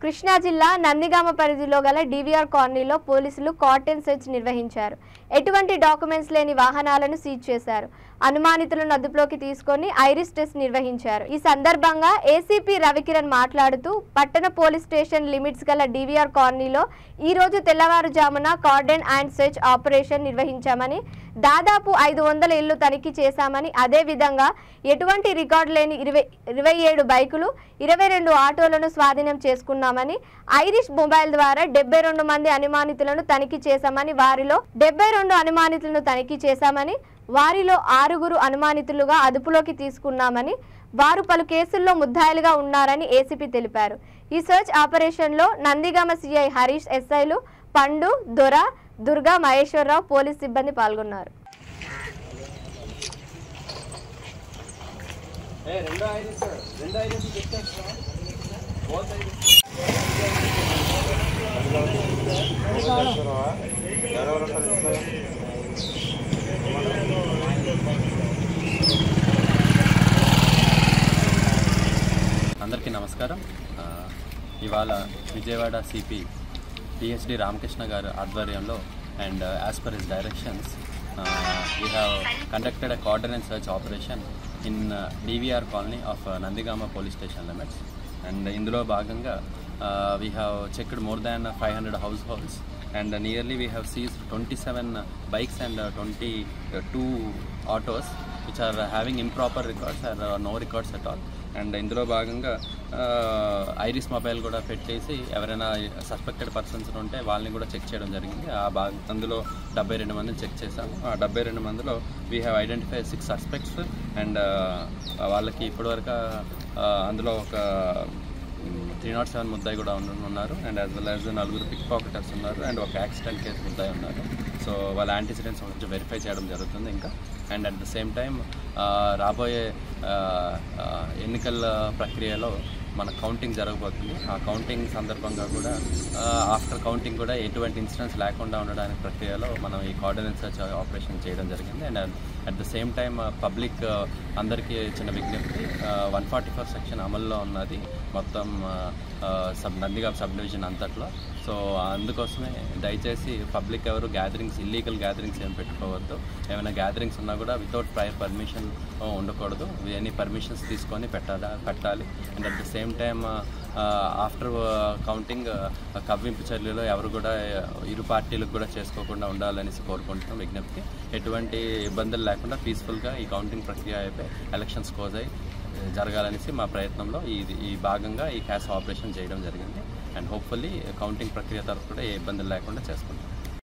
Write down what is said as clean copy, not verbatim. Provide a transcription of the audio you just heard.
కృష్ణా జిల్లా నందిగామ పరిధిలో గల డివిఆర్ కాలనీలో పోలీసులు కార్టెన్ సెర్చ్ నిర్వహించారు. ఎటువంటి డాక్యుమెంట్స్ లేని వాహనాలను సీజ్ చేశారు. అనుమానితులను అదుపులోకి తీసుకొని ఐరిస్ టెస్ట్ నిర్వహించారు. ఈ సందర్భంగా ఏసీపీ రవికిరణ్ మాట్లాడుతూ పట్టణ పోలీస్ స్టేషన్ లిమిట్స్ గల డివిఆర్ కాలనీలో ఈ రోజు తెల్లవారుజామున కార్డెన్ అండ్ సెర్చ్ ఆపరేషన్ నిర్వహించామని, దాదాపు 500 ఇళ్లు తనిఖీ చేశామని, అదే విధంగా ఎటువంటి రికార్డు లేని 27 బైకులు, 22 ఆటోలను స్వాధీనం చేసుకున్నామని, ఐరిష్ మొబైల్ ద్వారా 72 మంది అనుమానితులను తనిఖీ చేశామని, వారిలో 72 అనుమానితులను తనిఖీ చేశామని, వారిలో 6 అనుమానితులుగా అదుపులోకి తీసుకున్నామని, వారు పలు కేసుల్లో ముద్దాయిలుగా ఉన్నారని ఏసీపీ తెలిపారు. ఈ సర్చ్ ఆపరేషన్లో నందిగామ సిఐ హరీష్, ఎస్ఐలు పండు, దొర, దుర్గా, మహేశ్వరరావు, పోలీస్ సిబ్బంది పాల్గొన్నారు. అందరికీ నమస్కారం. ఇవాళ విజయవాడ సిపి పిహెచ్డి రామకృష్ణ గారు ఆధ్వర్యంలో and as per his directions we have conducted a coordinate search operation in DVR colony of Nandigama police station limits, and indulo bhaganga we have checked more than 500 households, and nearly we have seized 27 bikes and 22 autos which are having improper records or no records at all. And ఇందులో భాగంగా iris mobile కూడా పెట్టేసి ఎవరైనా suspected persons ఉంటే వాళ్ళని కూడా check చేయడం జరిగింది. అందులో 72 మందిని చెక్ చేశాము. ఆ 72 మందిలో we have identified 6 suspects, and వాళ్ళకి ఇప్పటివరకు అందులో ఒక 307 ముద్దాయి కూడా ఉన్నారు, and as well as 4 pickpocketers ఉన్నారు, అండ్ ఒక యాక్సిడెంట్ కేసు ముద్దాయి ఉన్నారు. సో వాళ్ళ యాంటిసిడెంట్స్ కొంచెం వెరిఫై చేయడం జరుగుతుంది ఇంకా. And at the same time రాబోయే ఎన్నికల ప్రక్రియలో మన కౌంటింగ్ జరగబోతుంది. ఆ కౌంటింగ్ సందర్భంగా కూడా ఆఫ్టర్ కౌంటింగ్ కూడా ఎటువంటి ఇన్సిడెంట్స్ లేకుండా ఉండడానికి ప్రక్రియలో మనం ఈ కోఆర్డినేట్ సర్చ్ ఆపరేషన్ చేయడం జరిగింది. And at the same time public అందరికీ చిన్న విజ్ఞప్తి, 144 సెక్షన్ అమల్లో ఉన్నది మొత్తం నందిగామ సబ్ డివిజన్ అంతట్లో. సో అందుకోసమే దయచేసి పబ్లిక్ ఎవరు గ్యాదరింగ్స్, ఇల్లీగల్ గ్యాదరింగ్స్ ఏం పెట్టుకోవద్దు. ఏమైనా గ్యాదరింగ్స్ ఉన్నా కూడా వితౌట్ ప్రయర్ పర్మిషన్ ఉండకూడదు. ఎనీ పర్మిషన్స్ తీసుకొని పెట్టాలి. And at the same time after counting కవ్వింపు చర్యలు ఎవరు కూడా ఇరు పార్టీలకు కూడా చేసుకోకుండా ఉండాలనేసి కోరుకుంటున్నాం విజ్ఞప్తి. ఎటువంటి ఇబ్బందులు లేకుండా పీస్ఫుల్గా ఈ కౌంటింగ్ ప్రక్రియ అయిపోయి ఎలక్షన్స్ క్లోజ్ అయ్యి జరగాలనేసి మా ప్రయత్నంలో ఈ భాగంగా ఈ క్యాష్ ఆపరేషన్ చేయడం జరిగింది. అండ్ హోప్ఫుల్లీ కౌంటింగ్ ప్రక్రియ తరఫు కూడా ఏ ఇబ్బందులు లేకుండా చేసుకుంటాం.